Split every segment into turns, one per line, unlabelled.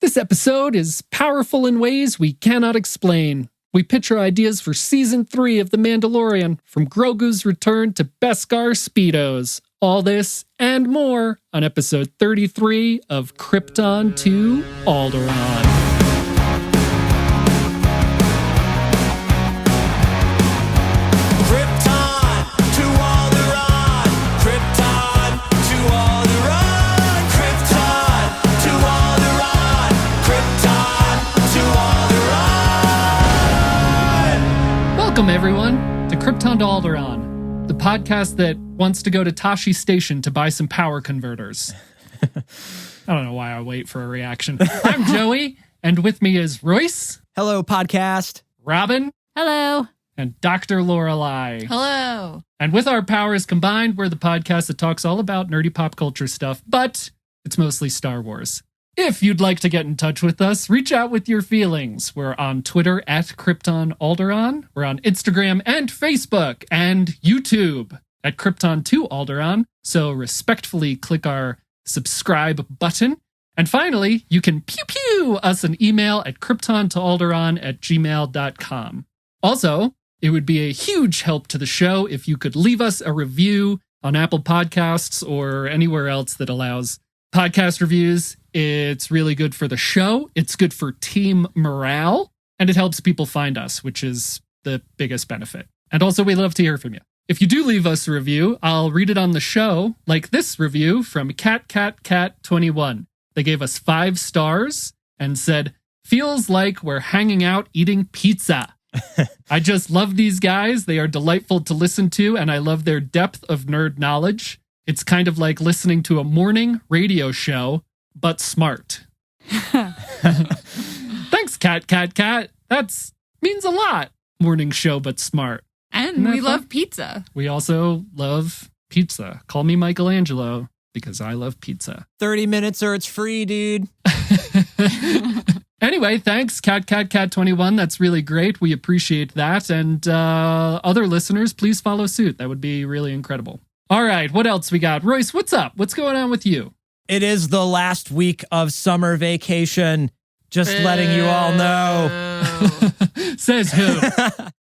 This episode is powerful in ways we cannot explain. We pitch our ideas for Season 3 of The Mandalorian, from Grogu's return to Beskar Speedos. All this and more on episode 33 of Krypton to Alderaan. Welcome, everyone, to Krypton to Alderaan, the podcast that wants to go to Tashi Station to buy some power converters. I don't know why I wait for a reaction. I'm Joey, and with me is Royce.
Hello, podcast.
Robin.
Hello.
And Dr. Lorelei.
Hello.
And with our powers combined, we're the podcast that talks all about nerdy pop culture stuff, but it's mostly Star Wars. If you'd like to get in touch with us, reach out with your feelings. We're on Twitter at Krypton Alderaan. We're on Instagram and Facebook and YouTube at Krypton to Alderaan. So respectfully click our subscribe button. And finally, you can pew us an email at kryptontoalderaan@gmail.com. Also, it would be a huge help to the show if you could leave us a review on Apple Podcasts or anywhere else that allows podcast reviews. It's really good for the show. It's good for team morale, and it helps people find us, which is the biggest benefit. And also, we love to hear from you. If you do leave us a review, I'll read it on the show, like this review from CatCatCat21. They gave us 5 stars and said, "Feels like we're hanging out eating pizza. I just love these guys. They are delightful to listen to, and I love their depth of nerd knowledge. It's kind of like listening to a morning radio show, but smart." Thanks, Cat. That means a lot. Morning show, but smart.
And we love pizza.
We also love pizza. Call me Michelangelo, because I love pizza.
30 minutes or it's free, dude.
Anyway, thanks, CatCatCat21. That's really great. We appreciate that. And other listeners, please follow suit. That would be really incredible. All right, what else we got? Royce, what's up? What's going on with you?
It is the last week of summer vacation. Just letting you all know.
Says who?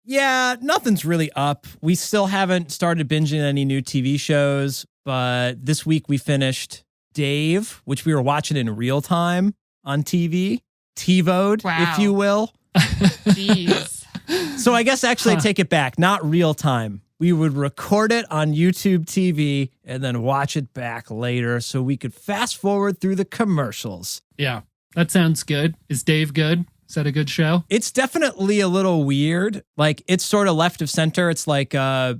Yeah, nothing's really up. We still haven't started binging any new TV shows, but this week we finished Dave, which we were watching in real time on TV. TiVo'd, if you will.
Jeez.
So I guess actually I take it back. Not real time. We would record it on YouTube TV and then watch it back later so we could fast forward through the commercials.
Yeah, that sounds good. Is Dave good? Is that a good show?
It's definitely a little weird. Like, it's sort of left of center. It's like, I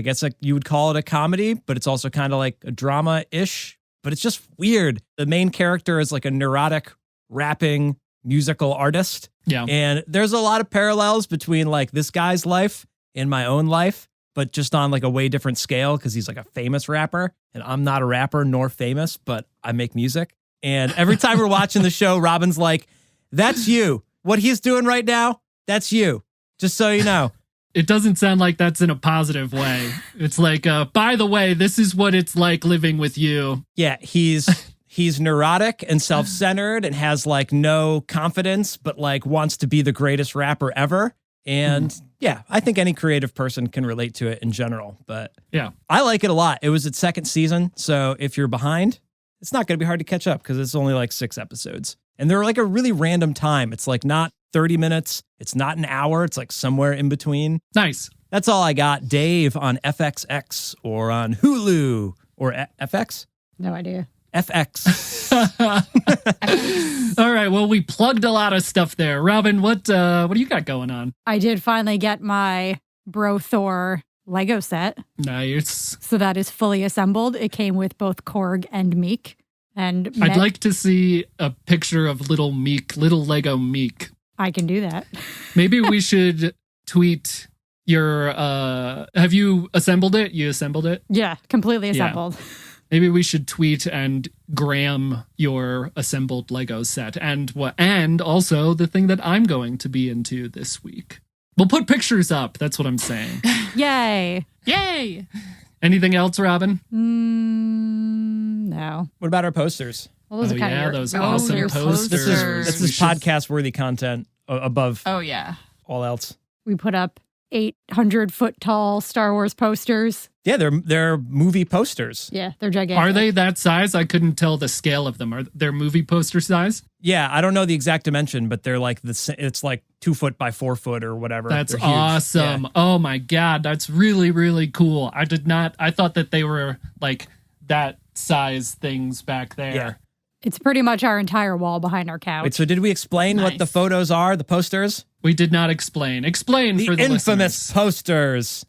guess like you would call it a comedy, but it's also kind of like a drama-ish. But it's just weird. The main character is like a neurotic rapping musical artist.
Yeah.
And there's a lot of parallels between like this guy's life and my own life, but just on like a way different scale because he's like a famous rapper and I'm not a rapper nor famous, but I make music. And every time we're watching the show, Robin's like, "That's you. What he's doing right now, that's you. Just so you know."
It doesn't sound like that's in a positive way. It's like, by the way, this is what it's like living with you.
Yeah, he's neurotic and self-centered and has like no confidence, but like wants to be the greatest rapper ever. And yeah, I think any creative person can relate to it in general. But
yeah,
I like it a lot. It was its second season. So if you're behind, it's not going to be hard to catch up because it's only like 6 episodes. And they're like a really random time. It's like not 30 minutes. It's not an hour. It's like somewhere in between.
Nice.
That's all I got. Dave on FXX or on Hulu or FX?
No idea.
FX.
All right. Well, we plugged a lot of stuff there. Robin, what do you got going on?
I did finally get my Bro Thor Lego set.
Nice.
So that is fully assembled. It came with both Korg and Meek. And
I'd like to see a picture of little Lego Meek.
I can do that.
Maybe we should tweet your, have you assembled it? You assembled it?
Yeah, completely assembled.
Yeah. Maybe we should tweet and gram your assembled Lego set and also the thing that I'm going to be into this week. We'll put pictures up. That's what I'm saying.
Yay.
Yay. Anything else, Robin?
No.
What about our posters?
Well, those are kind of your,
those
your
awesome
your
posters.
This is podcast-worthy content above
Oh, yeah.
all else.
We put up 800-foot tall Star Wars posters.
Yeah, they're movie posters.
Yeah, they're gigantic.
Are they that size? I couldn't tell the scale of them. Are they movie poster size?
Yeah, I don't know the exact dimension, but they're like it's like 2 foot by 4 foot or whatever.
That's
They're huge.
awesome.
Yeah.
Oh my God. That's really, really cool. I thought that they were like that size things back there.
Yeah.
It's pretty much our entire wall behind our couch.
Wait, so did we explain what the
Nice.
photos are, the posters?
We did not explain. Explain
The
for the
infamous
listeners.
posters.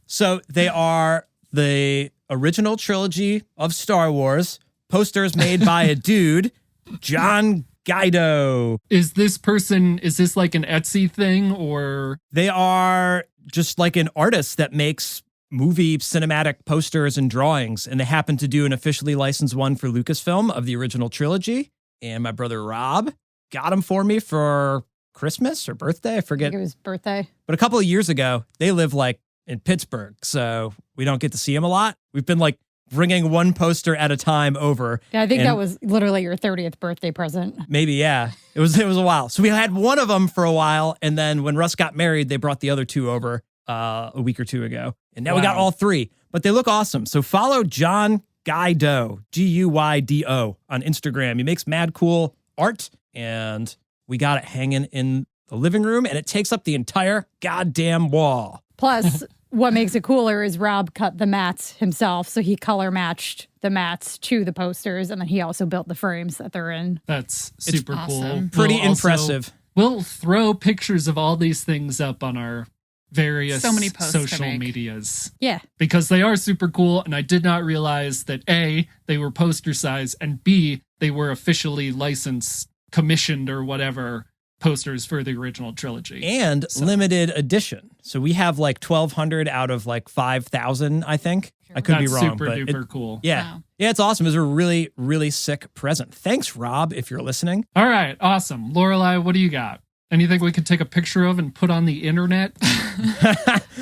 So they are the original trilogy of Star Wars, posters made by a dude, John Guido.
Is this like an Etsy thing or?
They are just like an artist that makes movie cinematic posters and drawings, and they happen to do an officially licensed one for Lucasfilm of the original trilogy. And my brother Rob got them for me for Christmas or birthday, I
I
forget.
think it was birthday.
But a couple of years ago, they live like in Pittsburgh, so we don't get to see them a lot. We've been like bringing one poster at a time over.
Yeah, I think
And-
that was literally your 30th birthday present.
Maybe, yeah. It was a while. So we had one of them for a while, and then when Russ got married, they brought the other two over a week or two ago. And now we got
Wow.
all three, but they look awesome. So follow John Guido, Guydo, on Instagram. He makes mad cool art, and we got it hanging in the living room, and it takes up the entire goddamn wall.
Plus, what makes it cooler is Rob cut the mats himself. So he color matched the mats to the posters. And then he also built the frames that they're in.
That's super cool.
awesome.
Pretty
We'll also-
impressive.
We'll throw pictures of all these things up on our various
So many posts to
social
make.
medias
Yeah.
because they are super cool. And I did not realize that A, they were poster size, and B, they were officially licensed, commissioned, or whatever posters for the original trilogy.
And limited edition. So we have like 1,200 out of like 5,000, I think. I could
That's
be wrong.
super
but
duper cool.
Yeah.
Wow.
Yeah, it's awesome. It was a really, really sick present. Thanks, Rob, if you're listening.
All right, awesome. Lorelei, what do you got? Anything we could take a picture of and put on the internet?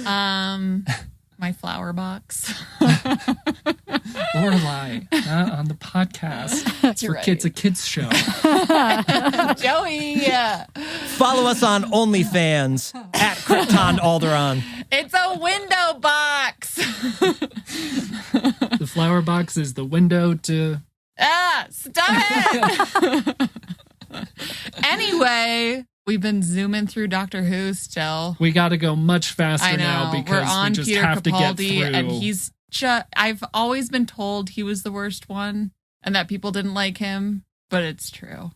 My flower box.
Lorelei, on the podcast. It's
You're
for kids, a
right.
kids show.
Joey.
Follow us on OnlyFans at Krypton Alderaan.
It's a window box.
The flower box is the window to...
Stop it. Anyway, we've been zooming through Doctor Who still.
We got to go much faster
I know.
now
We're
because
on
we just
Peter
have to get
Capaldi,
through.
and he's I've always been told he was the worst one and that people didn't like him, but it's true.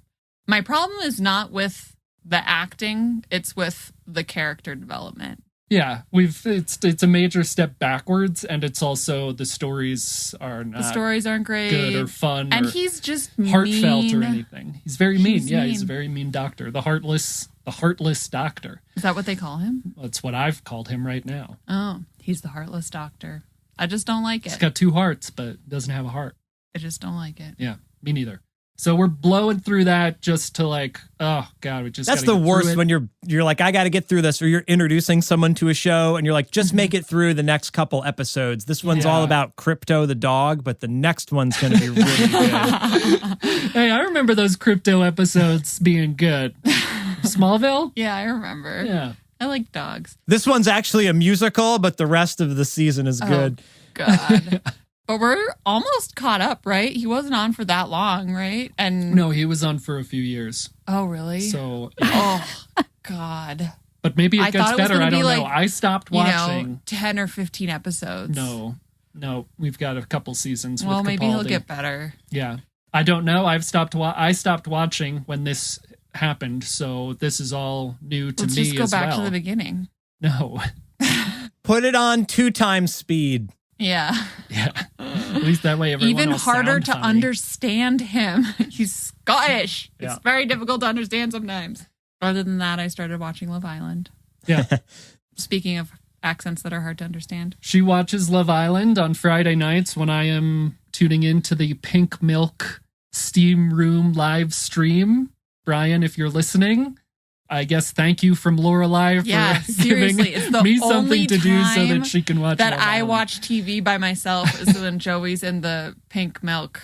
My problem is not with the acting, it's with the character development.
Yeah, it's a major step backwards, and it's also the stories are
The
not
stories aren't great.
good or fun
and
or
he's just
heartfelt
mean.
or anything. He's very mean.
He's
Yeah, he's a
mean.
very mean doctor. The heartless doctor.
Is that what they call him?
That's what I've called him right now.
Oh, he's the heartless doctor. I just don't like
He's
it.
got two hearts, but doesn't have a heart.
I just don't like it.
Yeah, me neither. So we're blowing through that just to like, oh God, we just
That's
gotta
the
get through
worst
it.
when you're like, I got to get through this, or you're introducing someone to a show and you're like, just make it through the next couple episodes. This one's all
Yeah.
about Crypto the dog, but the next one's going to be really good.
Hey, I remember those crypto episodes being good. Smallville?
Yeah, I remember.
Yeah.
I like dogs.
This one's actually a musical, but the rest of the season is good.
God. But we're almost caught up, right? He wasn't on for that long, right? And
No, he was on for a few years.
oh, really?
So,
Oh, God.
but maybe it
I
gets
thought it was
better.
gonna
I don't
be
know.
like,
I stopped
You
watching.
know, 10 or 15 episodes.
No, we've got a couple seasons
Well,
with
maybe he'll
Capaldi.
get better.
Yeah. I don't know. I stopped watching when this happened, so this is all new to
Let's
me
just go
as
back
well.
to the beginning.
No.
Put it on 2 times speed.
Yeah.
Yeah. At least that way everyone
Even
will
harder
sound
to
funny.
understand him. He's Scottish.
Yeah.
It's very difficult to understand sometimes. Other than that, I started watching Love Island.
Yeah.
Speaking of accents that are hard to understand.
She watches Love Island on Friday nights when I am tuning into the Pink Milk Steam Room live stream. Brian, if you're listening, I guess thank you from Lorelei for
Yeah, seriously,
giving
it's the
me something
only
to do so
time
that she can watch
That
Love
I
Island.
watch TV by myself is when Joey's in the Pink Milk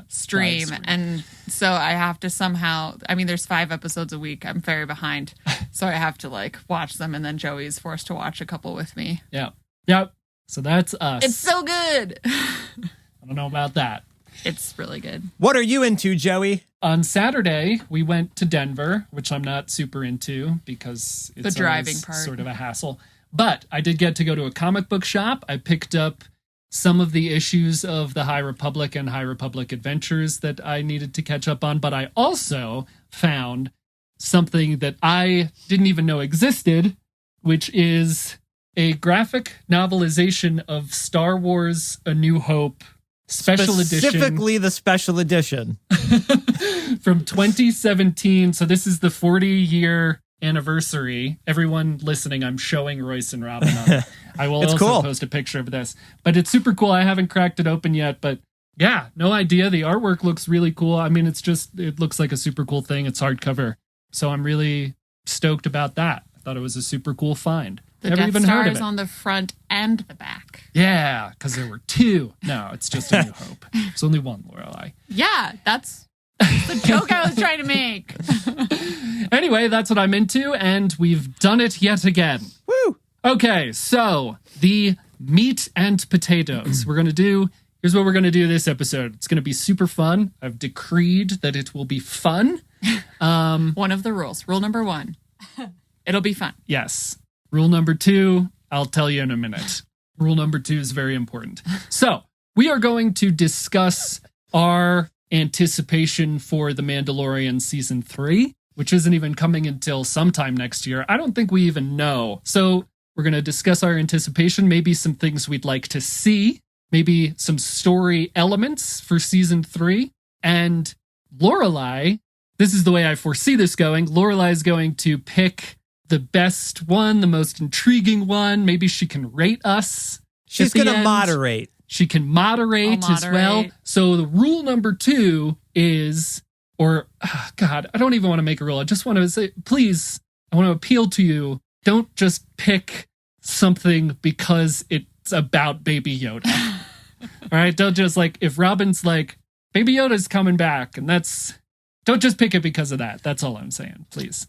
stream. And so I have to somehow, I mean, there's 5 episodes a week. I'm very behind. So I have to like watch them, and then Joey's forced to watch a couple with me.
Yeah. Yep. So that's us.
It's so good.
I don't know about that.
It's really good.
What are you into, Joey?
On Saturday, we went to Denver, which I'm not super into because it's
the driving part
sort of a hassle. But I did get to go to a comic book shop. I picked up some of the issues of the High Republic and High Republic Adventures that I needed to catch up on. But I also found something that I didn't even know existed, which is a graphic novelization of Star Wars A New Hope special edition.
Specifically the special edition.
From 2017. So this is the 40-year anniversary. Everyone listening, I'm showing Royce and Robin on. I will also post a picture of this. But it's super cool. I haven't cracked it open yet, but yeah, no idea. The artwork looks really cool. I mean, it looks like a super cool thing. It's hardcover. So I'm really stoked about that. I thought it was a super cool find.
The
Never
Death
even
Star
heard of
is
it.
on the front and the back.
Yeah, because there were 2. No, it's just A New Hope. There's only one, Lorelei.
Yeah, that's the joke I was trying to make.
Anyway, that's what I'm into, and we've done it yet again.
Woo!
Okay, so the meat and potatoes. Here's what we're going to do this episode. It's going to be super fun. I've decreed that it will be fun.
One of the rules. Rule number 1. It'll be fun.
Yes. Rule number 2, I'll tell you in a minute. Rule number 2 is very important. So we are going to discuss our anticipation for The Mandalorian Season 3, which isn't even coming until sometime next year. I don't think we even know. So we're going to discuss our anticipation, maybe some things we'd like to see, maybe some story elements for Season 3. And Lorelei, this is the way I foresee this going. Lorelei is going to pick the best one, the most intriguing one. Maybe she can rate us.
She's going to moderate.
She can moderate as well. So the rule number 2 is, God, I don't even want to make a rule. I just want to say, please, I want to appeal to you. Don't just pick something because it's about Baby Yoda. All right? Don't just if Robin's like, Baby Yoda's coming back, and don't just pick it because of that. That's all I'm saying. Please.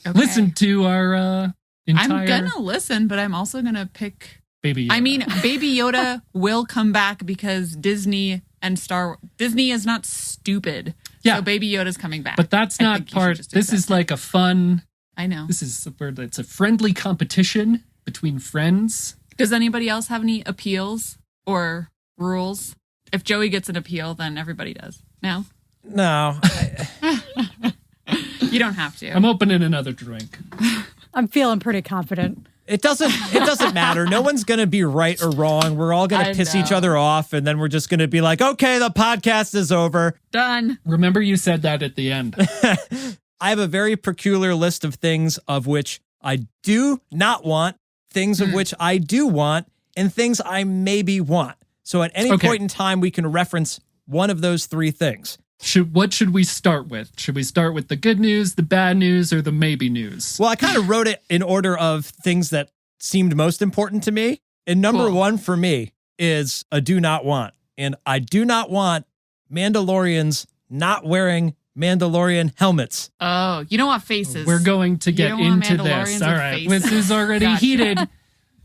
Okay. Listen to our entire...
I'm going to listen, but I'm also going to pick...
Baby Yoda.
I mean, Baby Yoda will come back because Disney is not stupid.
Yeah.
So Baby Yoda's coming back.
But that's not part... This is like a fun...
I know.
This is it's a friendly competition between friends.
Does anybody else have any appeals or rules? If Joey gets an appeal, then everybody does. No?
No.
You don't have to.
I'm opening another drink.
I'm feeling pretty confident.
It doesn't matter. No one's going to be right or wrong. We're all going to piss each other off, and then we're just going to be like, okay, the podcast is over.
Done.
Remember you said that at the end.
I have a very peculiar list of things of which I do not want, things of which I do want, and things I maybe want. So at any point in time, we can reference one of those 3 things.
What should we start with? Should we start with the good news, the bad news, or the maybe news?
Well, I kind of wrote it in order of things that seemed most important to me. And number 1 for me is a do not want. And I do not want Mandalorians not wearing Mandalorian helmets.
Oh, you don't want faces.
We're going to get into this. All right. This is already heated.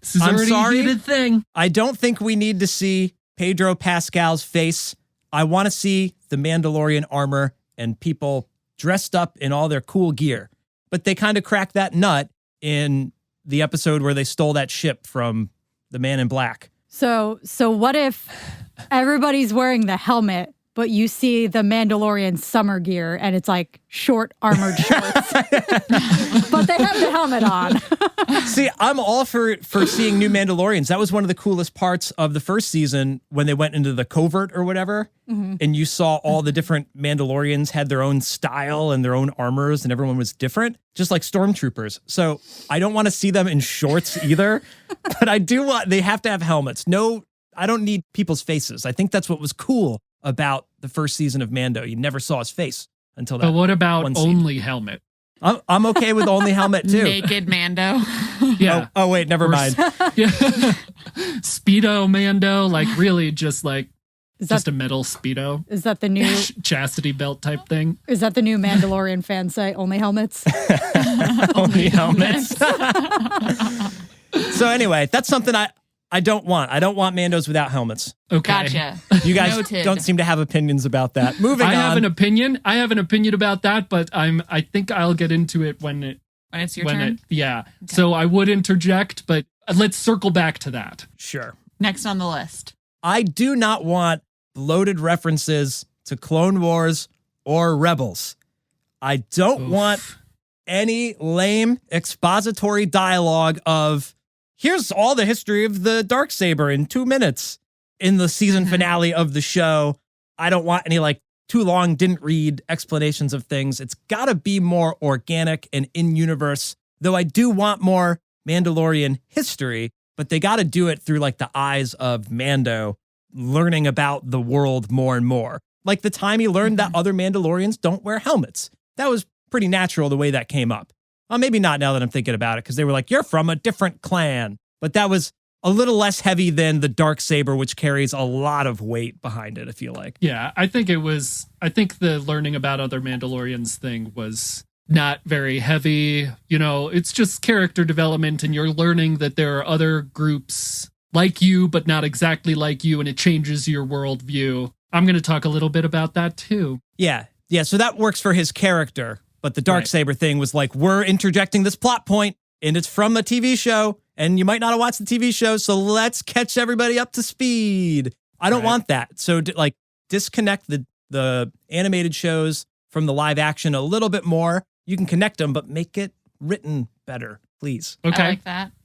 This is already a heated thing.
I don't think we need to see Pedro Pascal's face. I want to see the Mandalorian armor and people dressed up in all their cool gear. But they kind of cracked that nut in the episode where they stole that ship from the Man in Black.
So what if everybody's wearing the helmet, but you see the Mandalorian summer gear and it's like short armored shorts, but they have the helmet on?
See, I'm all for seeing new Mandalorians. That was one of the coolest parts of the first season when they went into the covert or whatever, and you saw all the different Mandalorians had their own style and their own armors, and everyone was different, just like stormtroopers. So I don't want to see them in shorts either, but I do want, they have to have helmets. No, I don't need people's faces. I think that's what was cool about the first season of Mando. You never saw his face until that.
But what about only helmet?
I'm okay with only helmet too.
Naked Mando.
Yeah.
Oh wait, never mind.
Yeah. Speedo Mando, like really just like Just a metal Speedo.
Is that the new
chastity belt type thing?
Is that the new Mandalorian fan site? Only helmets?
Only helmets. So anyway, that's something I don't want. I don't want Mandos without helmets.
Okay.
Gotcha.
You guys
Noted.
don't seem to have opinions about that. Moving on.
I have an opinion. about that, but I think I'll get into it when
it's your turn?
Yeah. Okay. So I would interject, but let's circle back to that.
Sure.
Next on the list.
I do not want bloated references to Clone Wars or Rebels. I don't want any lame expository dialogue of, here's all the history of the Darksaber in 2 minutes in the season finale of the show. I don't want any too long, didn't read explanations of things. It's got to be more organic and in-universe, though I do want more Mandalorian history, but they got to do it through the eyes of Mando, learning about the world more and more. Like the time he learned that other Mandalorians don't wear helmets. That was pretty natural the way that came up. Well, maybe not now that I'm thinking about it, because they were like, you're from a different clan. But that was a little less heavy than the Darksaber, which carries a lot of weight behind it, I feel like.
Yeah, I think the learning about other Mandalorians thing was not very heavy. It's just character development, and you're learning that there are other groups like you, but not exactly like you, and it changes your worldview. I'm going to talk a little bit about that too.
Yeah, so that works for his character. But the Darksaber thing was we're interjecting this plot point, and it's from a TV show, and you might not have watched the TV show, so let's catch everybody up to speed. I don't want that. So, disconnect the animated shows from the live action a little bit more. You can connect them, but make it written better, please.
Okay.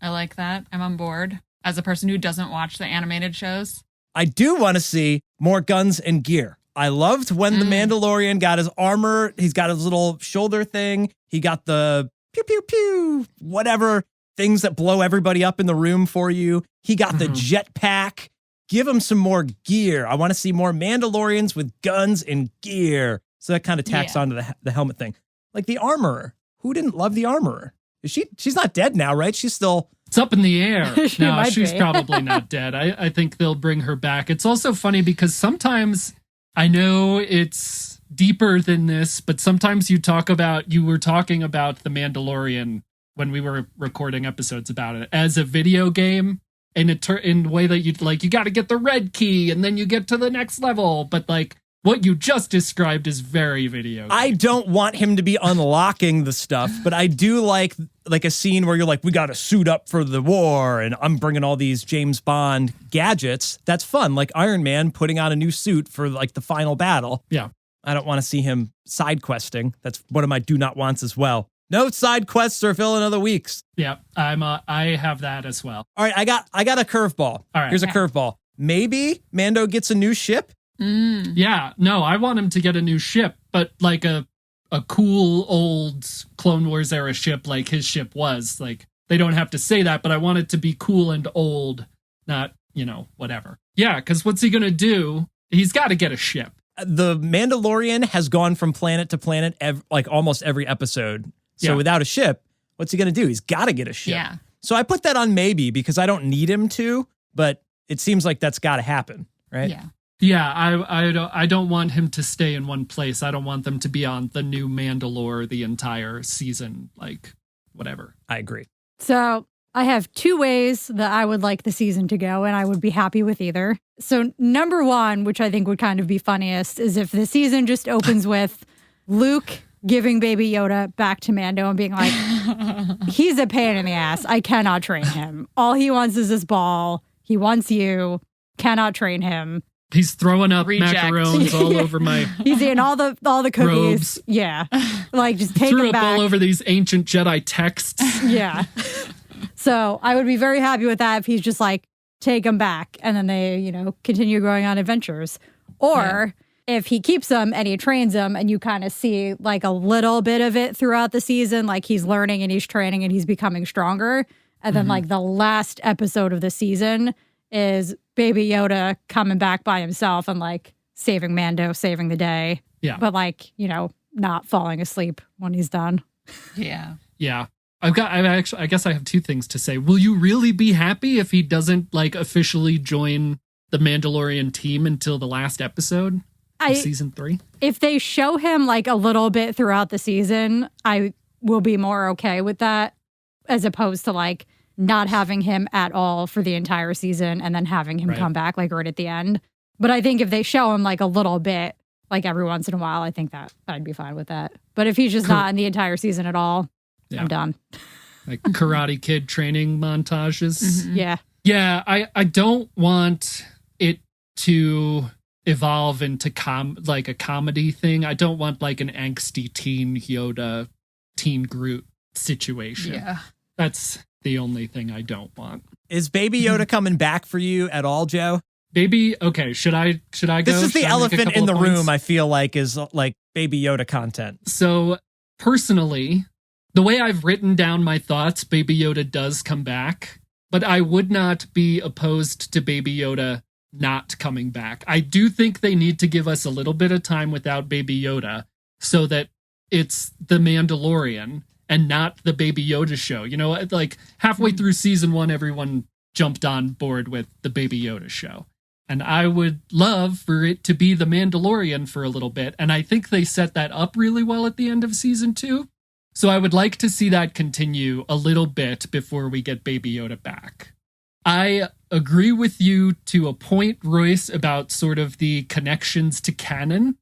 I like that. I'm on board. As a person who doesn't watch the animated shows.
I do want to see more guns and gear. I loved when the Mandalorian got his armor. He's got his little shoulder thing. He got the pew, pew, pew, whatever things that blow everybody up in the room for you. He got the jetpack. Give him some more gear. I want to see more Mandalorians with guns and gear. So that kind of tacks onto the helmet thing. Like the armorer. Who didn't love the armorer? She's not dead now, right? She's still...
It's up in the air. No, she's
be.
probably not dead. I think they'll bring her back. It's also funny because sometimes... I know it's deeper than this, but sometimes you were talking about The Mandalorian when we were recording episodes about it as a video game, and in the way that you got to get the red key and then you get to the next level. But what you just described is very video game.
I don't want him to be unlocking the stuff, but I do like a scene where you're we got to suit up for the war, and I'm bringing all these James Bond gadgets. That's fun. Like Iron Man putting on a new suit for the final battle.
Yeah.
I don't want to see him side questing. That's one of my do not wants as well. No side quests or fill in other weeks.
Yeah, I have that as well.
All right, I got a curveball. All
right.
Here's a curveball. Maybe Mando gets a new ship.
Yeah, no, I want him to get a new ship, but a cool old Clone Wars era ship like his ship was. They don't have to say that, but I want it to be cool and old, not, whatever. Yeah, because what's he going to do? He's got to get a ship.
The Mandalorian has gone from planet to planet almost every episode. So without a ship, what's he going to do? He's got to get a ship.
Yeah.
So I put that on maybe because I don't need him to, but it seems like that's got to happen, right?
Yeah.
Yeah, I don't want him to stay in one place. I don't want them to be on the new Mandalore the entire season, whatever.
I agree.
So I have 2 ways that I would like the season to go, and I would be happy with either. So number 1, which I think would kind of be funniest, is if the season just opens with Luke giving Baby Yoda back to Mando and being like, he's a pain in the ass. I cannot train him. All he wants is this ball. He wants you. Cannot train him.
He's throwing up
Reject.
macarons all over my
He's eating all the cookies.
robes.
Yeah. Just take
Threw
him
up
back.
all over these ancient Jedi texts.
Yeah. So I would be very happy with that if he's just take him back and then they, continue going on adventures. Or if he keeps them and he trains them and you kind of see a little bit of it throughout the season, he's learning and he's training and he's becoming stronger. And then the last episode of the season is Baby Yoda coming back by himself and saving Mando, saving the day.
Yeah.
But not falling asleep when he's done.
Yeah.
Yeah. I guess I have 2 things to say. Will you really be happy if he doesn't officially join the Mandalorian team until the last episode of season 3.
If they show him like a little bit throughout the season, I will be more okay with that, as opposed to like not having him at all for the entire season and then having him come back like right at the end. But I think if they show him like a little bit, like every once in a while, I think that I'd be fine with that. But if he's just not in the entire season at all, I'm done.
Like Karate Kid training montages.
Mm-hmm. Yeah.
Yeah, I don't want it to evolve into like a comedy thing. I don't want like an angsty teen Yoda, teen Groot situation.
Yeah.
That's the only thing I don't want.
Is Baby Yoda coming back for you at all, Joe?
Baby, okay, should I go?
This is the
Should I make a
elephant
couple
in the
of points?
room, I feel like, is like Baby Yoda content.
So, personally, the way I've written down my thoughts, Baby Yoda does come back, but I would not be opposed to Baby Yoda not coming back. I do think they need to give us a little bit of time without Baby Yoda so that it's the Mandalorian and not the Baby Yoda show. You know, like halfway through season 1, everyone jumped on board with the Baby Yoda show. And I would love for it to be the Mandalorian for a little bit. And I think they set that up really well at the end of season 2. So I would like to see that continue a little bit before we get Baby Yoda back. I agree with you to a point, Royce, about sort of the connections to canon.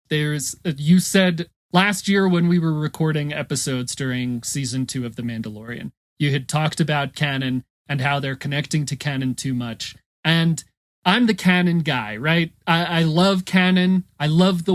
You said last year when we were recording episodes during season 2 of The Mandalorian, you had talked about canon and how they're connecting to canon too much. And I'm the canon guy, right? I love canon. I love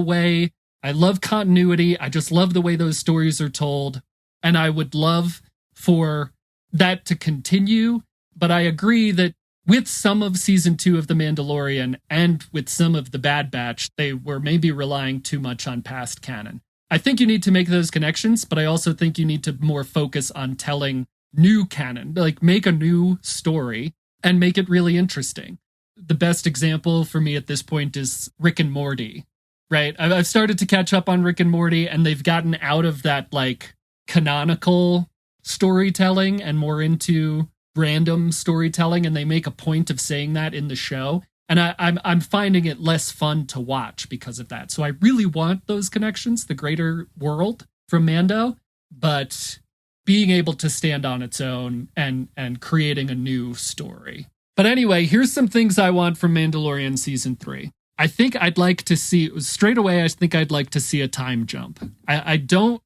continuity. I just love the way those stories are told. And I would love for that to continue. But I agree that with some of season 2 of The Mandalorian and with some of the Bad Batch, they were maybe relying too much on past canon. I think you need to make those connections, but I also think you need to more focus on telling new canon, like make a new story and make it really interesting. The best example for me at this point is Rick and Morty, right? I've started to catch up on Rick and Morty, and they've gotten out of that like canonical storytelling and more into random storytelling, and they make a point of saying that in the show. And I'm finding it less fun to watch because of that. So I really want those connections, the greater world from Mando, but being able to stand on its own and creating a new story. But anyway, here's some things I want from Mandalorian season 3. I think I'd like to see, straight away, I think I'd like to see a time jump. I don't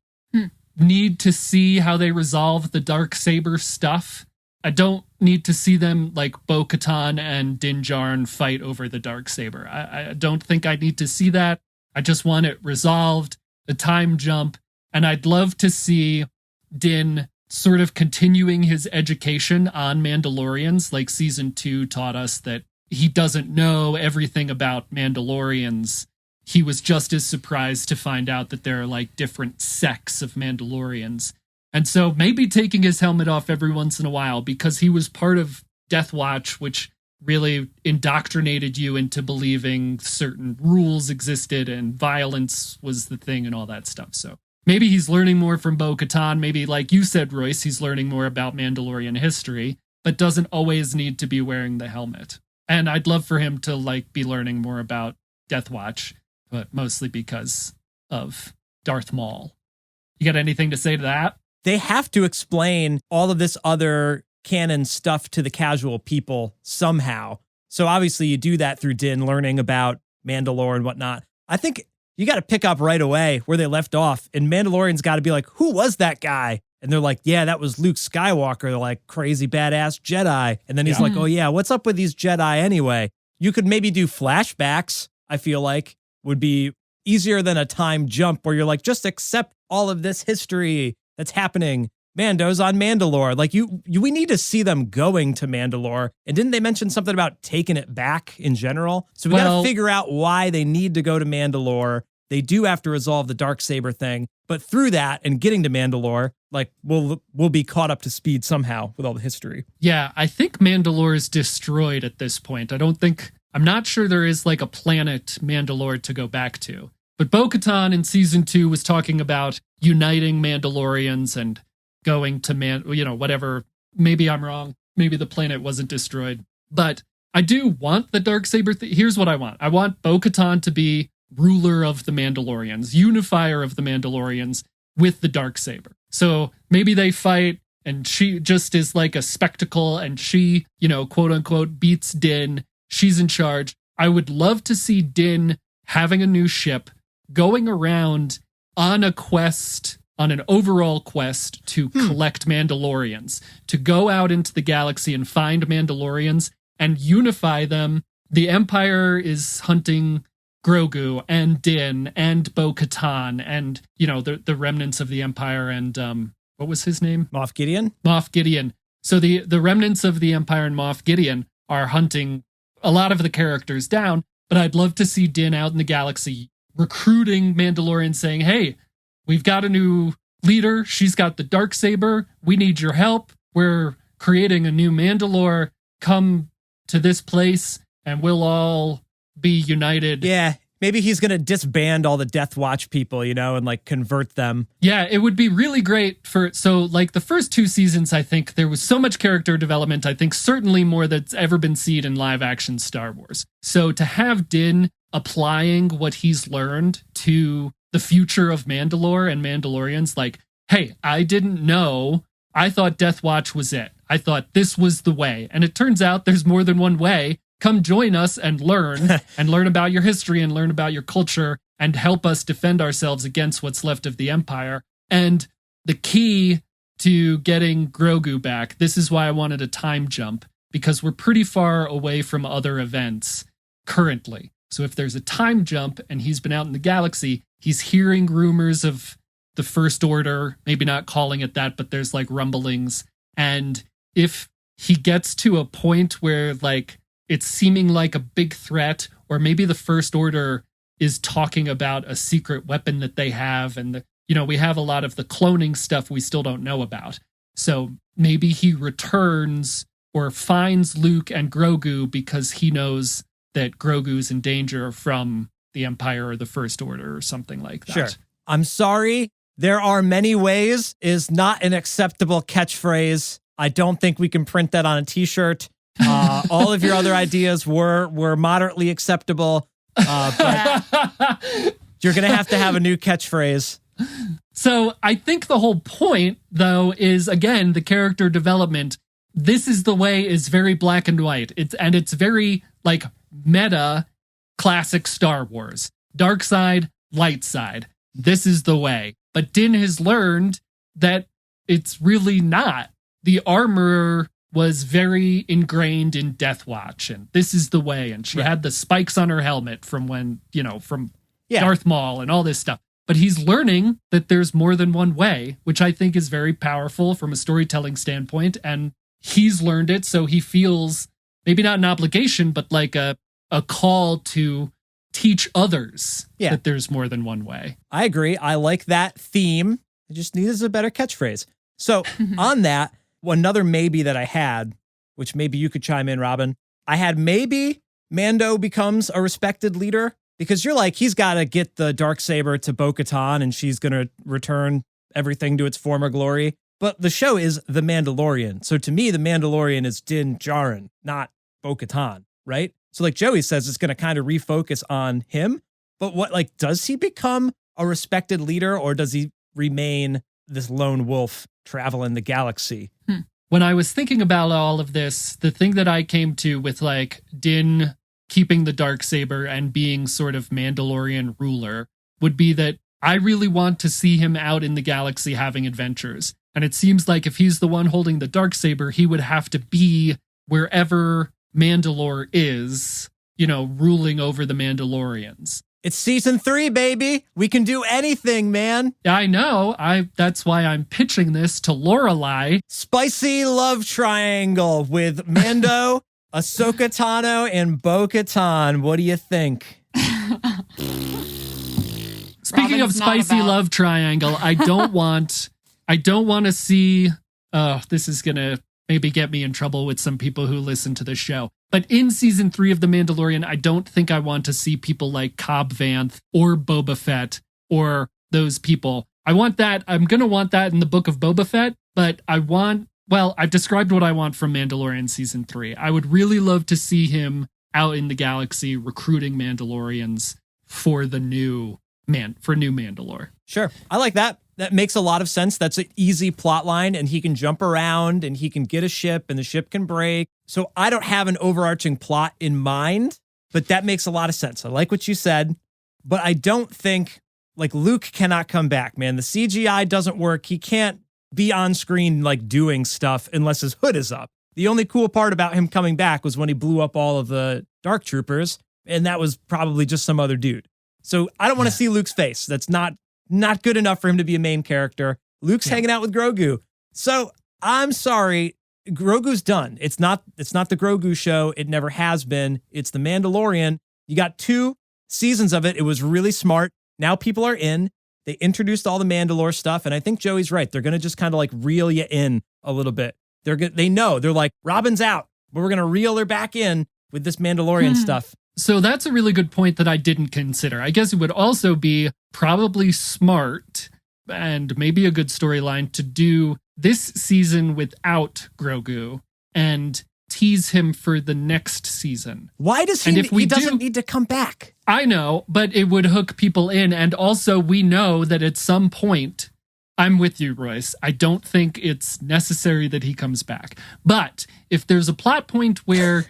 need to see how they resolve the Darksaber stuff. I don't need to see them like Bo-Katan and Din Djarin fight over the Darksaber. I don't think I need to see that. I just want it resolved, a time jump, and I'd love to see Din sort of continuing his education on Mandalorians, like season 2 taught us that he doesn't know everything about Mandalorians. He was just as surprised to find out that there are like different sects of Mandalorians. And so maybe taking his helmet off every once in a while, because he was part of Death Watch, which really indoctrinated you into believing certain rules existed and violence was the thing and all that stuff. So maybe he's learning more from Bo-Katan. Maybe, like you said, Royce, he's learning more about Mandalorian history, but doesn't always need to be wearing the helmet. And I'd love for him to like be learning more about Death Watch, but mostly because of Darth Maul. You got anything to say to that?
They have to explain all of this other canon stuff to the casual people somehow. So obviously you do that through Din learning about Mandalore and whatnot. I think you got to pick up right away where they left off. And Mandalorian's got to be like, who was that guy? And they're like, yeah, that was Luke Skywalker. They're like, crazy badass Jedi. And then he's like, oh yeah, what's up with these Jedi anyway? You could maybe do flashbacks, I feel like, would be easier than a time jump where you're like, just accept all of this history that's happening. Mando's on Mandalore. Like we need to see them going to Mandalore. And didn't they mention something about taking it back in general? So we got to figure out why they need to go to Mandalore. They do have to resolve the Darksaber thing, but through that and getting to Mandalore, like we'll be caught up to speed somehow with all the history.
Yeah, I think Mandalore is destroyed at this point. I'm not sure there is like a planet Mandalore to go back to. But Bo-Katan in season 2 was talking about uniting Mandalorians and going to whatever. Maybe I'm wrong. Maybe the planet wasn't destroyed. But I do want the Darksaber. Here's what I want. I want Bo-Katan to be ruler of the Mandalorians, unifier of the Mandalorians with the Darksaber. So maybe they fight and she just is like a spectacle and she, quote unquote, beats Din. She's in charge. I would love to see Din having a new ship, going around on a quest, on an overall quest to collect Mandalorians, to go out into the galaxy and find Mandalorians and unify them. The Empire is hunting Grogu and Din and Bo-Katan and, the remnants of the Empire and, what was his name?
Moff Gideon?
Moff Gideon. So the remnants of the Empire and Moff Gideon are hunting a lot of the characters down, but I'd love to see Din out in the galaxy recruiting Mandalorians saying, hey, we've got a new leader. She's got the Darksaber. We need your help. We're creating a new Mandalore. Come to this place and we'll all be united.
Yeah, maybe he's going to disband all the Death Watch people, and like convert them.
Yeah, it would be really great the first 2 seasons, I think there was so much character development. I think certainly more that's ever been seen in live action Star Wars. So to have Din applying what he's learned to the future of Mandalore and Mandalorians, like, hey, I didn't know. I thought Death Watch was it. I thought this was the way. And it turns out there's more than one way. Come join us and learn about your history and learn about your culture and help us defend ourselves against what's left of the Empire. And the key to getting Grogu back, this is why I wanted a time jump, because we're pretty far away from other events currently. So if there's a time jump and he's been out in the galaxy, he's hearing rumors of the First Order, maybe not calling it that, but there's like rumblings. And if he gets to a point where like it's seeming like a big threat, or maybe the First Order is talking about a secret weapon that they have, and we have a lot of the cloning stuff we still don't know about. So maybe he returns or finds Luke and Grogu because he knows that Grogu's in danger from the Empire or the First Order or something like that.
Sure. I'm sorry. There are many ways is not an acceptable catchphrase. I don't think we can print that on a t-shirt. All of your other ideas were moderately acceptable, but you're going to have a new catchphrase.
So I think the whole point, though, is, again, the character development. This is the way is very black and white. It's very, like, meta, classic Star Wars. Dark side, light side. This is the way. But Din has learned that it's really not. The armor was very ingrained in Death Watch, and this is the way. And she had the spikes on her helmet from when, from Darth Maul and all this stuff. But he's learning that there's more than one way, which I think is very powerful from a storytelling standpoint. And he's learned it, so he feels maybe not an obligation, but like a call to teach others that there's more than one way.
I agree. I like that theme. I just need a better catchphrase. So on that, another maybe that I had, which maybe you could chime in, Robin. I had maybe Mando becomes a respected leader, because you're like, he's got to get the Darksaber to Bo-Katan and she's going to return everything to its former glory. But the show is The Mandalorian. So to me, The Mandalorian is Din Djarin, not Bo-Katan, right? So like Joey says, it's going to kind of refocus on him. But does he become a respected leader, or does he remain this lone wolf traveling the galaxy?
When I was thinking about all of this, the thing that I came to with like Din keeping the Darksaber and being sort of Mandalorian ruler would be that I really want to see him out in the galaxy having adventures. And it seems like if he's the one holding the Darksaber, he would have to be wherever Mandalore is, ruling over the Mandalorians.
It's season 3, baby. We can do anything, man.
I know. That's why I'm pitching this to Lorelei.
Spicy love triangle with Mando, Ahsoka Tano, and Bo-Katan. What do you think?
Speaking of spicy love triangle, I don't want to see. This is gonna maybe get me in trouble with some people who listen to the show. But in season 3 of The Mandalorian, I don't think I want to see people like Cobb Vanth or Boba Fett or those people. I want that. I'm going to want that in the book of Boba Fett, but I want well, I've described what I want from Mandalorian season 3. I would really love to see him out in the galaxy recruiting Mandalorians for the new Mandalore.
Sure. I like that. That makes a lot of sense. That's an easy plot line, and he can jump around and he can get a ship and the ship can break. So I don't have an overarching plot in mind, but that makes a lot of sense. I like what you said, but I don't think, like, Luke cannot come back, man. The CGI doesn't work. He can't be on screen, like, doing stuff unless his hood is up. The only cool part about him coming back was when he blew up all of the Dark Troopers, and that was probably just some other dude. So I don't want to see Luke's face. That's not good enough for him to be a main character. Luke's hanging out with Grogu. So I'm sorry, Grogu's done. It's not the Grogu show. It never has been. It's the Mandalorian. You got 2 seasons of it. It was really smart. Now people are in. They introduced all the Mandalore stuff, and I think Joey's right. They're going to just kind of like reel you in a little bit. They know. They're like, Robin's out, but we're going to reel her back in with this Mandalorian stuff.
So that's a really good point that I didn't consider. I guess it would also be probably smart and maybe a good storyline to do this season without Grogu and tease him for the next season.
Why does he doesn't need to come back?
I know, but it would hook people in. And also we know that at some point, I'm with you, Royce. I don't think it's necessary that he comes back. But if there's a plot point where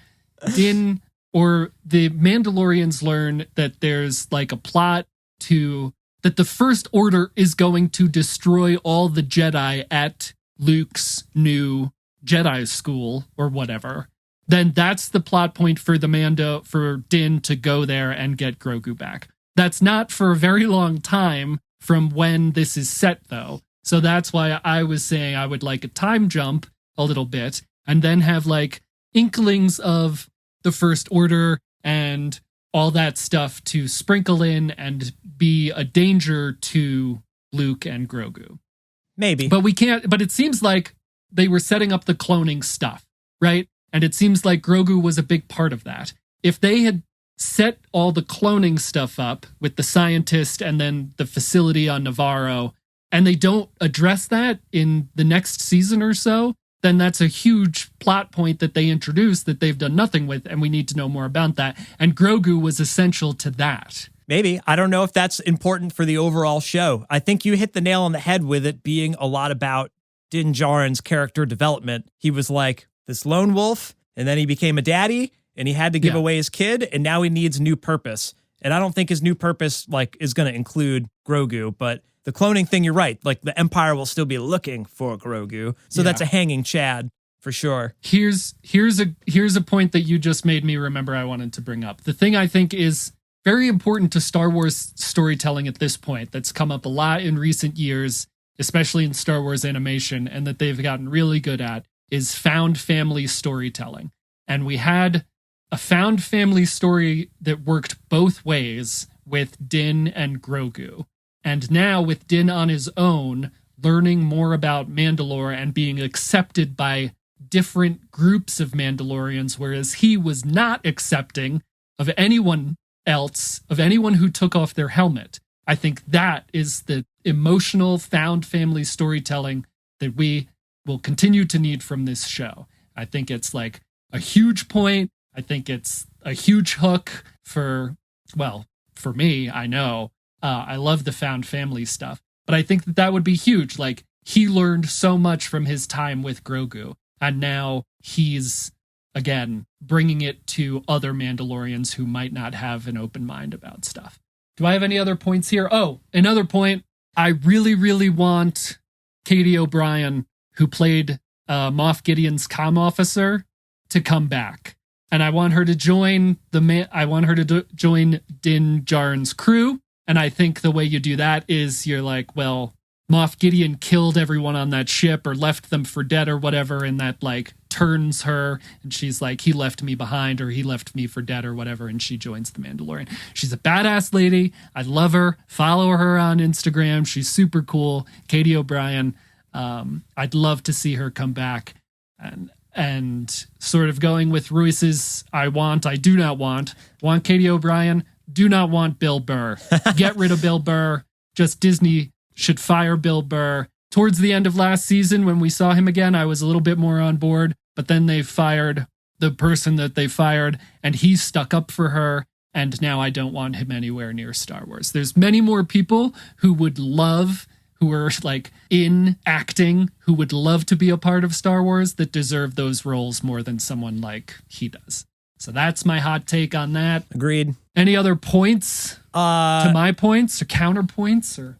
Din or the Mandalorians learn that there's like a plot that the First Order is going to destroy all the Jedi at Luke's new Jedi school or whatever, then that's the plot point for for Din to go there and get Grogu back. That's not for a very long time from when this is set, though. So that's why I was saying I would like a time jump a little bit and then have like inklings of the First Order and all that stuff to sprinkle in and be a danger to Luke and Grogu.
Maybe.
But we can't, but it seems like they were setting up the cloning stuff, right? And it seems like Grogu was a big part of that. If they had set all the cloning stuff up with the scientist and then the facility on Navarro, and they don't address that in the next season or so, then that's a huge plot point that they introduced that they've done nothing with, and we need to know more about that. And Grogu was essential to that.
Maybe. I don't know if that's important for the overall show. I think you hit the nail on the head with it being a lot about Din Djarin's character development. He was like this lone wolf, and then he became a daddy, and he had to give away his kid, and now he needs new purpose. And I don't think his new purpose is going to include Grogu, but the cloning thing, you're right. Like, the Empire will still be looking for Grogu. So that's a hanging Chad for sure.
Here's a point that you just made me remember I wanted to bring up. The thing I think is very important to Star Wars storytelling at this point that's come up a lot in recent years, especially in Star Wars animation, and that they've gotten really good at, is found family storytelling. And we had a found family story that worked both ways with Din and Grogu. And now with Din on his own, learning more about Mandalore and being accepted by different groups of Mandalorians, whereas he was not accepting of anyone else, of anyone who took off their helmet. I think that is the emotional found family storytelling that we will continue to need from this show. I think it's like a huge point. I think it's a huge hook for me, I know. I love the found family stuff, but I think that would be huge. Like, he learned so much from his time with Grogu, and now he's, again, bringing it to other Mandalorians who might not have an open mind about stuff. Do I have any other points here? Oh, another point. I really, really want Katie O'Brien, who played Moff Gideon's comm officer, to come back. And I want her to join join Din Djarin's crew. And I think the way you do that is you're like, well, Moff Gideon killed everyone on that ship or left them for dead or whatever, and that like turns her, and she's like, he left me behind or he left me for dead or whatever, and she joins the Mandalorian. She's a badass lady. I love her. Follow her on Instagram. She's super cool. Katie O'Brien. I'd love to see her come back, and sort of going with Royce's I do not want Katie O'Brien. Do not want Bill Burr. Get rid of Bill Burr. Just Disney should fire Bill Burr. towards the end of last season when we saw him again, I was a little bit more on board, but then they fired the person that they fired and he stuck up for her. And now I don't want him anywhere near Star Wars. There's many more people who are like in acting, who would love to be a part of Star Wars that deserve those roles more than someone like he does. So that's my hot take on that.
Agreed.
Any other points to my points or counterpoints or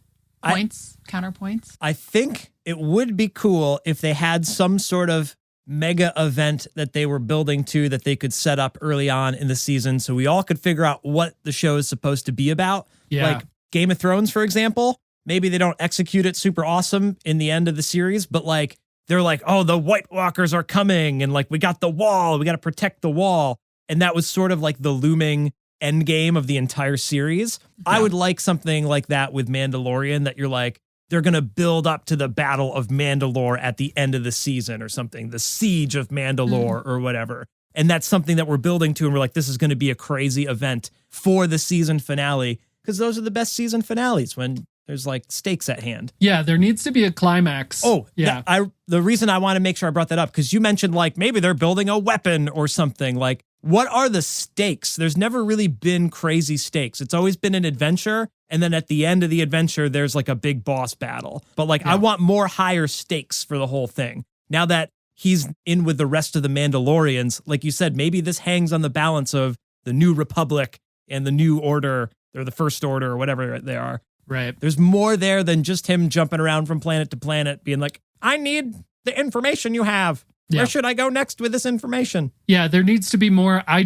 counterpoints?
I think it would be cool if they had some sort of mega event that they were building to that they could set up early on in the season so we all could figure out what the show is supposed to be about.
Yeah.
Like Game of Thrones, for example. Maybe they don't execute it super awesome in the end of the series, but like they're like, oh, the White Walkers are coming and like we got the wall, we got to protect the wall. And that was sort of like the looming end game of the entire series. Yeah. I would like something like that with Mandalorian, that you're like, they're going to build up to the Battle of Mandalore at the end of the season or something, the Siege of Mandalore or whatever. And that's something that we're building to. And we're like, this is going to be a crazy event for the season finale, because those are the best season finales when there's like stakes at hand.
Yeah, there needs to be a climax.
Oh,
yeah.
The reason I want to make sure I brought that up, because you mentioned like maybe they're building a weapon or something. Like, what are the stakes? There's never really been crazy stakes. It's always been an adventure. And then at the end of the adventure, there's like a big boss battle. But like, I want more higher stakes for the whole thing. Now that he's in with the rest of the Mandalorians, like you said, maybe this hangs on the balance of the New Republic and the New Order, or the First Order, or whatever they are.
Right.
There's more there than just him jumping around from planet to planet being like, I need the information you have.
Yeah.
Where should I go next with this information?
Yeah, there needs to be more. I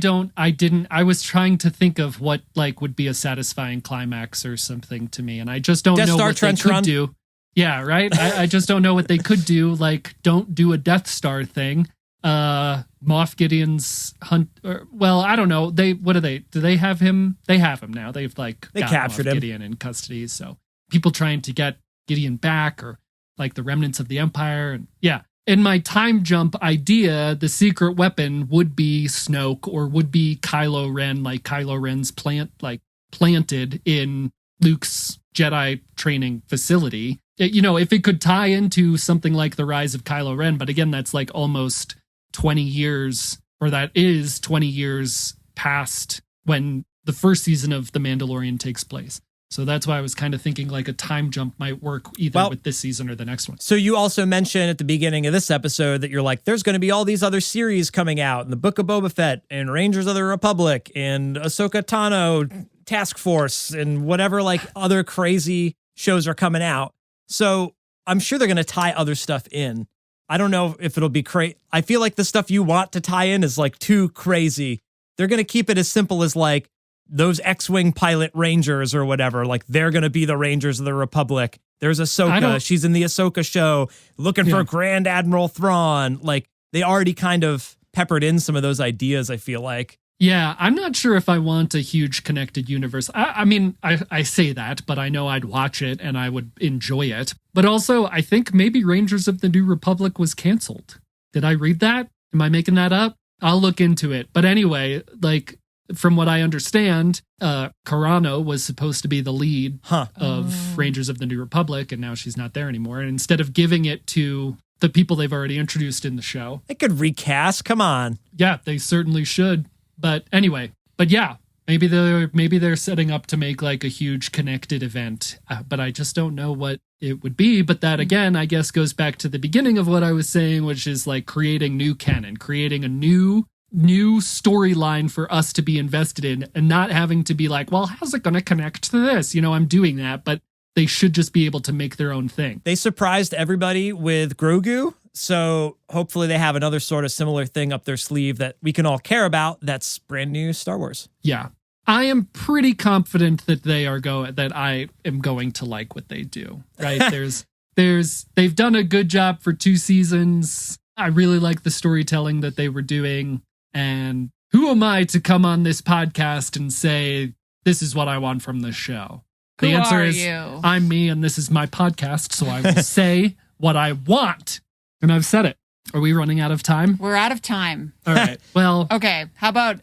was trying to think of what like would be a satisfying climax or something to me. And I just don't know what they could do. Yeah, right. I just don't know what they could do. Like, don't do a Death Star thing. Moff Gideon's hunt. Well, I don't know. Do they have him? They have him now. They
captured
Moff
him.
Gideon in custody. So people trying to get Gideon back, or like the remnants of the Empire. And yeah. In my time jump idea, the secret weapon would be Snoke, or would be Kylo Ren, like Kylo Ren's planted in Luke's Jedi training facility. If it could tie into something like the rise of Kylo Ren, but again, that's like almost 20 years, or that is 20 years past when the first season of The Mandalorian takes place. So that's why I was kind of thinking like a time jump might work either with this season or the next one.
So you also mentioned at the beginning of this episode that you're like, there's going to be all these other series coming out, and the Book of Boba Fett and Rangers of the Republic and Ahsoka Tano Task Force and whatever like other crazy shows are coming out. So I'm sure they're going to tie other stuff in. I don't know if it'll be crazy. I feel like the stuff you want to tie in is like too crazy. They're going to keep it as simple as like, those X-Wing pilot Rangers or whatever, like they're going to be the Rangers of the Republic. There's Ahsoka. She's in the Ahsoka show looking for Grand Admiral Thrawn. Like they already kind of peppered in some of those ideas, I feel like.
Yeah, I'm not sure if I want a huge connected universe. I mean, I say that, but I know I'd watch it and I would enjoy it. But also, I think maybe Rangers of the New Republic was canceled. Did I read that? Am I making that up? I'll look into it. But anyway, like, from what I understand, Carano was supposed to be the lead of Rangers of the New Republic, and now she's not there anymore. And instead of giving it to the people they've already introduced in the show,
they could recast. Come on.
Yeah, they certainly should. But anyway, yeah, maybe they're setting up to make like a huge connected event. But I just don't know what it would be. But that again, I guess, goes back to the beginning of what I was saying, which is like creating new canon, creating a new storyline for us to be invested in, and not having to be like, well, how's it going to connect to this? I'm doing that, but they should just be able to make their own thing.
They surprised everybody with Grogu, so hopefully they have another sort of similar thing up their sleeve that we can all care about. That's brand new Star Wars.
Yeah. I am pretty confident that that I am going to like what they do. Right? They've done a good job for 2 seasons. I really like the storytelling that they were doing. And who am I to come on this podcast and say, this is what I want from this show? The answer is, I'm me, and this is my podcast, so I will say what I want. And I've said it. Are we running out of time?
We're out of time.
All right. Well.
Okay. How about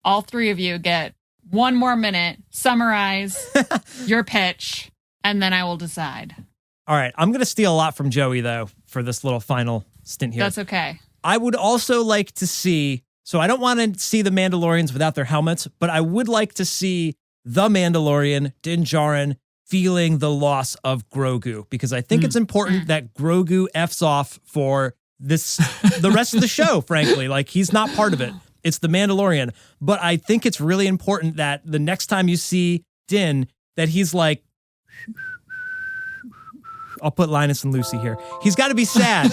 all 3 of you get 1 more minute, summarize your pitch, and then I will decide.
All right, I'm going to steal a lot from Joey, though, for this little final stint here.
That's okay.
I would also like to see, so I don't want to see the Mandalorians without their helmets, but I would like to see the Mandalorian, Din Djarin, feeling the loss of Grogu, because I think it's important that Grogu F's off for the rest of the show, frankly. Like, he's not part of it. It's the Mandalorian. But I think it's really important that the next time you see Din, that he's like, I'll put Linus and Lucy here. He's got to be sad.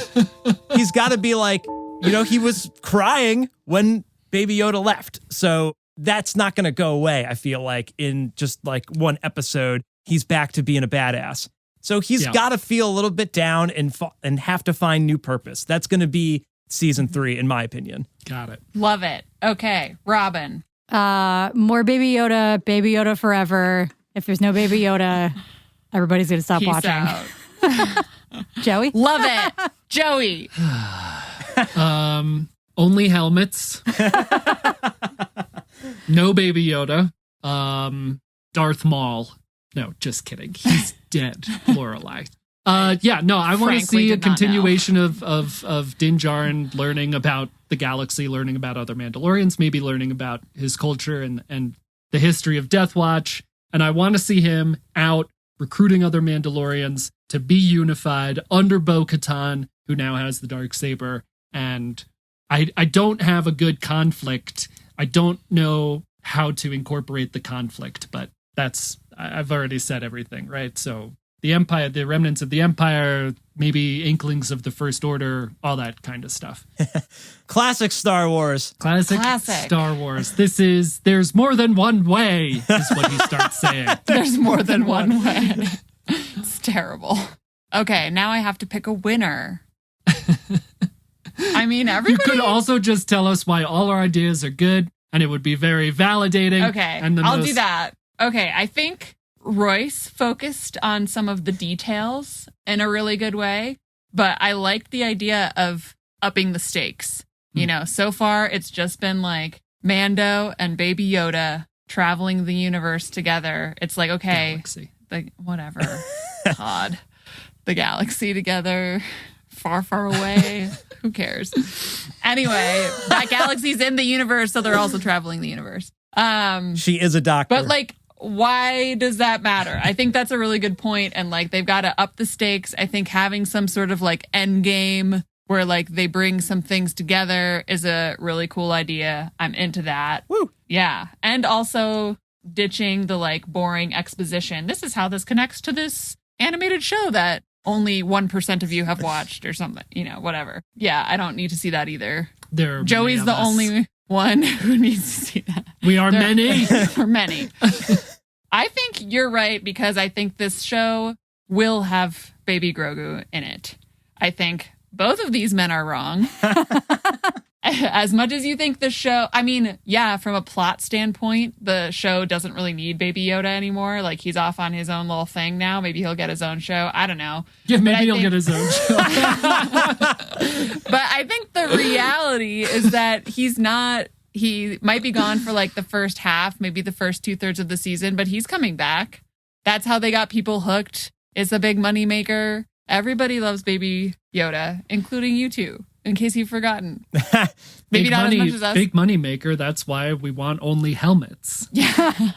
He's got to be like, he was crying when Baby Yoda left. So that's not going to go away, I feel like, in just like one episode. He's back to being a badass. So he's got to feel a little bit down and have to find new purpose. That's going to be season 3, in my opinion.
Got it.
Love it. Okay, Robin.
More Baby Yoda forever. If there's no Baby Yoda, everybody's going to stop
Peace
watching.
out.
Joey?
Love it. Joey.
Only helmets. No Baby Yoda. Darth Maul. No, just kidding. He's dead. Lorelei. I want to see a continuation of Din Djarin learning about the galaxy, learning about other Mandalorians, maybe learning about his culture and the history of Death Watch. And I want to see him out recruiting other Mandalorians to be unified under Bo-Katan, who now has the Darksaber. And I don't have a good conflict. I don't know how to incorporate the conflict, but I've already said everything, right? So the Empire, the remnants of the Empire, maybe inklings of the First Order, all that kind of stuff.
Classic Star Wars.
Classic Star Wars. There's more than one way, is what he starts saying.
There's more than one way. It's terrible. Okay, now I have to pick a winner. I mean, everybody...
You could also just tell us why all our ideas are good, and it would be very validating.
Okay, I'll do that. Okay, I think Royce focused on some of the details in a really good way, but I liked the idea of upping the stakes. So far it's just been like Mando and Baby Yoda traveling the universe together. It's like, okay, whatever. God, the galaxy together, far, far away. Who cares? Anyway, that galaxy's in the universe, so they're also traveling the universe.
She is a doctor.
But why does that matter? I think that's a really good point. And they've got to up the stakes. I think having some sort of end game where they bring some things together is a really cool idea. I'm into that.
Woo.
Yeah. And also ditching the boring exposition. This is how this connects to this animated show that only 1% of you have watched or something, whatever. Yeah. I don't need to see that either. Joey's the only one who needs to see that.
We are many.
We're many. I think you're right, because I think this show will have Baby Grogu in it. I think both of these men are wrong. As much as you think the show, from a plot standpoint, the show doesn't really need Baby Yoda anymore. He's off on his own little thing now. Maybe he'll get his own show. I don't know.
Yeah, maybe he'll get his own show.
But I think the reality is that he might be gone for the first half, maybe the first 2/3 of the season, but he's coming back. That's how they got people hooked. It's a big money maker. Everybody loves Baby Yoda, including you two, in case you've forgotten. Maybe not as much as us.
Big money maker. That's why we want only helmets.
Yeah.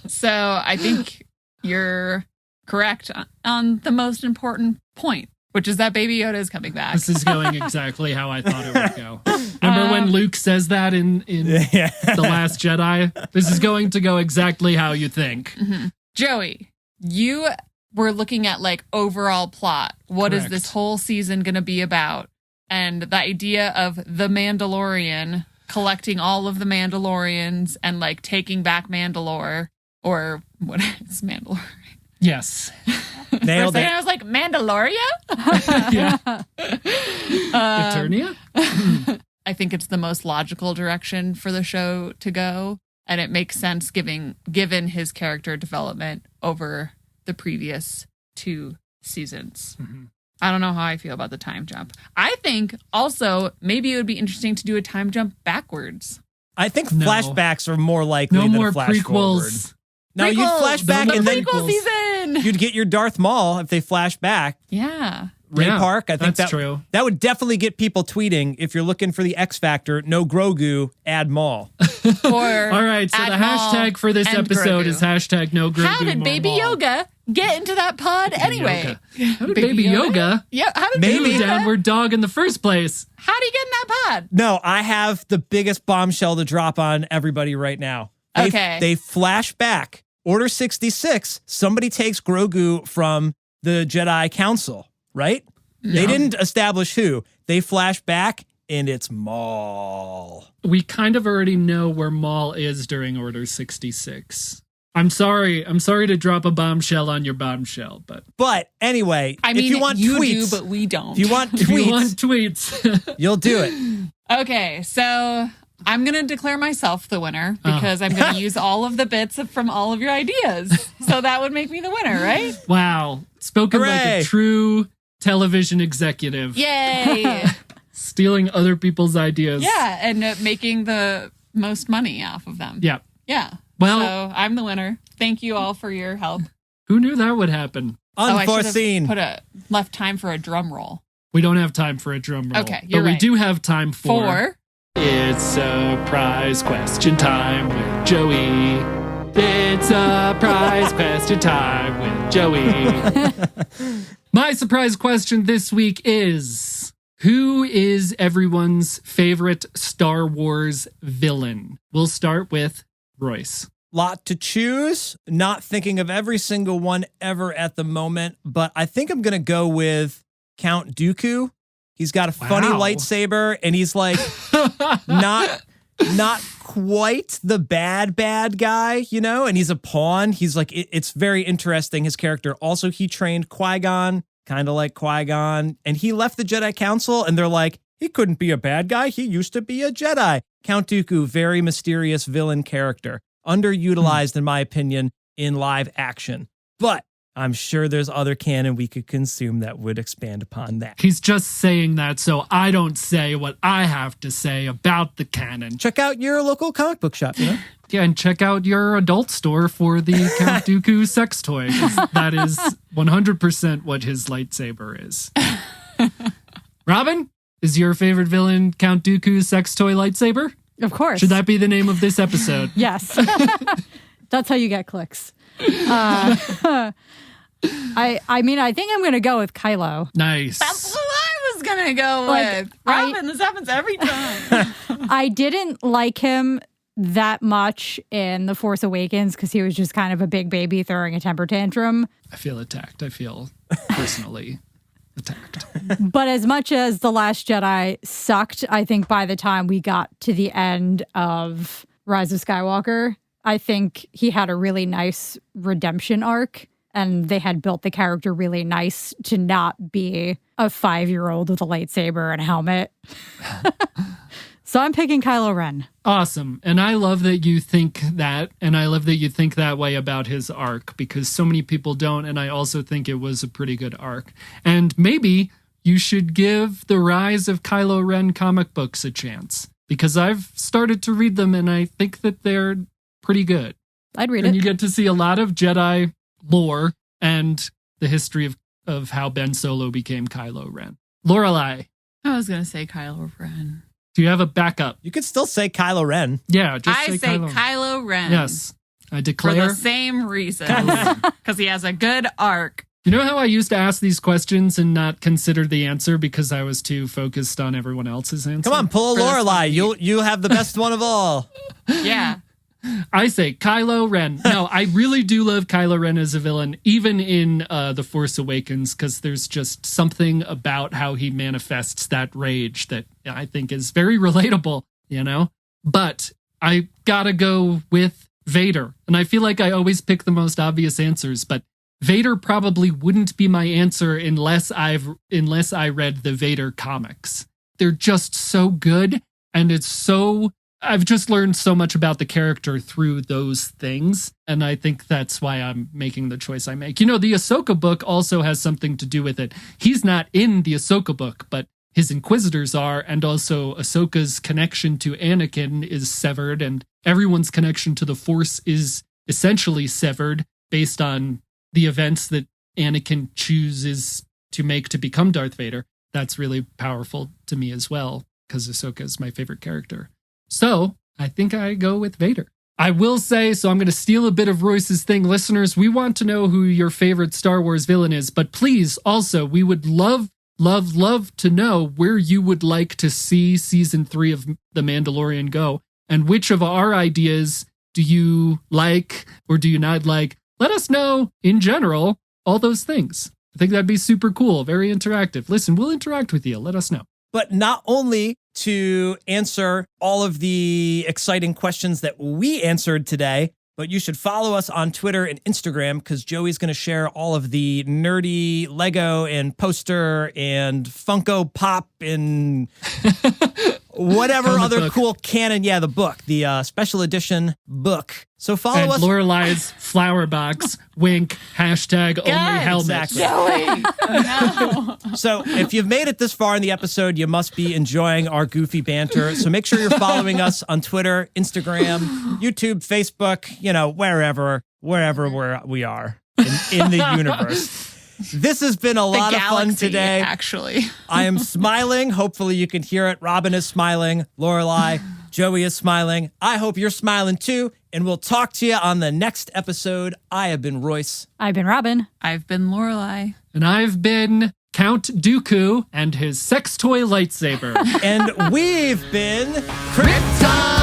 So I think you're correct on the most important point, which is that Baby Yoda is coming back.
This is going exactly how I thought it would go. Remember when Luke says that in The Last Jedi? This is going to go exactly how you think.
Mm-hmm. Joey, you were looking at overall plot. What
Correct.
Is this whole season going to be about? And the idea of the Mandalorian collecting all of the Mandalorians and taking back Mandalore, or what is Mandalore?
Yes.
Nailed it.
I was like, Mandaloria?
Yeah. Eternia?
I think it's the most logical direction for the show to go. And it makes sense given his character development over the previous 2 seasons.
Mm-hmm.
I don't know how I feel about the time jump. I think also maybe it would be interesting to do a time jump backwards.
I think flashbacks are more likely
no
than
more
a flash
prequels.
forward. Now you'd flash back
the
and then
prequel season.
you'd get your Darth Maul if they flash back.
Yeah.
Ray Park, I think
that's true.
That would definitely get people tweeting. If you're looking for the X Factor, no Grogu, add Maul.
Or
All right, so the hashtag for this episode is hashtag no Grogu.
How did Baby
Maul.
Yoga get into that pod anyway?
How did Baby Yoga?
Yeah, how did
Maybe
Baby Yoga?
downward dog in the first place.
How did he get in that pod?
No, I have the biggest bombshell to drop on everybody right now. They flash back. Order 66, somebody takes Grogu from the Jedi Council, right? They didn't establish who. They flash back, and it's Maul.
We kind of already know where Maul is during Order 66. I'm sorry to drop a bombshell on your bombshell,
but anyway,
I mean,
if you want
you
tweets,
do, but we don't.
If you want tweets, you'll do it.
Okay, so I'm going to declare myself the winner because I'm going to use all of the bits from all of your ideas. So that would make me the winner, right?
Wow. Spoken like
Hooray.
a true television executive.
Yay!
Stealing other people's ideas.
Yeah, and making the most money off of them.
Yeah.
Yeah.
Well,
so I'm the winner. Thank you all for your help.
who knew that would happen?
Unforeseen.
I should have left time for a drum roll.
We don't have time for a drum roll.
Okay, you're
but we
right.
do have time for... It's surprise question time with Joey. It's surprise question time with Joey. My surprise question this week is, who is everyone's favorite Star Wars villain? We'll start with Royce.
Lot to choose. Not thinking of every single one ever at the moment, but I think I'm going to go with Count Dooku. He's got a funny lightsaber, and he's like not quite the bad guy, you know, and he's a pawn. He's like, it's very interesting, his character. Also, he trained Qui-Gon, kind of like Qui-Gon, and he left the Jedi Council, and they're like, he couldn't be a bad guy. He used to be a Jedi. Count Dooku, very mysterious villain character. Underutilized, in my opinion, in live action. But I'm sure there's other canon we could consume that would expand upon that.
He's just saying that so I don't say what I have to say about the canon.
Check out your local comic book shop, you know?
Yeah, and check out your adult store for the Count Dooku sex toy. 'Cause that is 100% what his lightsaber is. Robin, is your favorite villain Count Dooku's sex toy lightsaber?
Of course.
Should that be the name of this episode?
Yes. That's how you get clicks. I mean, I think I'm going to go with Kylo.
Nice.
That's what I was going to go with. Robin, this happens every time.
I didn't like him that much in The Force Awakens because he was just kind of a big baby throwing a temper tantrum.
I feel attacked. I feel personally attacked.
But as much as The Last Jedi sucked, I think by the time we got to the end of Rise of Skywalker, I think he had a really nice redemption arc, and they had built the character really nice to not be a 5-year-old with a lightsaber and a helmet. So I'm picking Kylo Ren.
Awesome. And I love that you think that, and I love that you think that way about his arc, because so many people don't, and I also think it was a pretty good arc. And maybe you should give the Rise of Kylo Ren comic books a chance, because I've started to read them, and I think that they're pretty good.
I'd read
and
it.
You get to see a lot of Jedi lore and the history of how Ben Solo became Kylo Ren. Lorelei,
I was going to say Kylo Ren.
do you have a backup?
You could still say say Ren.
Yeah, just
I say Kylo Ren.
Yes, I
For
declare.
the same reason. Because he has a good arc.
You know how I used to ask these questions and not consider the answer because I was too focused on everyone else's answer?
Come on, pull a
For this
Lorelei.
one.
You have the best one of all.
Yeah.
I say Kylo Ren. No, I really do love Kylo Ren as a villain, even in The Force Awakens, because there's just something about how he manifests that rage that I think is very relatable, you know? But I gotta go with Vader. And I feel like I always pick the most obvious answers, but Vader probably wouldn't be my answer unless I read the Vader comics. They're just so good, and I've just learned so much about the character through those things, and I think that's why I'm making the choice I make. You know, the Ahsoka book also has something to do with it. He's not in the Ahsoka book, but his Inquisitors are, and also Ahsoka's connection to Anakin is severed, and everyone's connection to the Force is essentially severed based on the events that Anakin chooses to make to become Darth Vader. That's really powerful to me as well, because Ahsoka is my favorite character. So I think I go with Vader. I will say, so I'm going to steal a bit of Royce's thing. Listeners, we want to know who your favorite Star Wars villain is, but please also, we would love to know where you would like to see season 3 of The Mandalorian go, and which of our ideas do you like or do you not like? Let us know in general, all those things. I think that'd be super cool, very interactive. Listen, we'll interact with you. Let us know.
But not only to answer all of the exciting questions that we answered today, but you should follow us on Twitter and Instagram, because Joey's going to share all of the nerdy Lego and poster and Funko Pop and whatever other
book.
Cool canon. Yeah, the book, the special edition book. So follow
and
us.
Lorelei's flower box, wink, hashtag only helmet.
Exactly.
Joey. No.
So if you've made it this far in the episode, you must be enjoying our goofy banter. So make sure you're following us on Twitter, Instagram, YouTube, Facebook, wherever we are in the universe. This has been a lot of fun today.
Actually,
I am smiling. Hopefully you can hear it. Robin is smiling. Lorelei, Joey is smiling. I hope you're smiling too. And we'll talk to you on the next episode. I have been Royce.
I've been Robin.
I've been Lorelei.
And I've been Count Dooku and his sex toy lightsaber.
And we've been Krypton.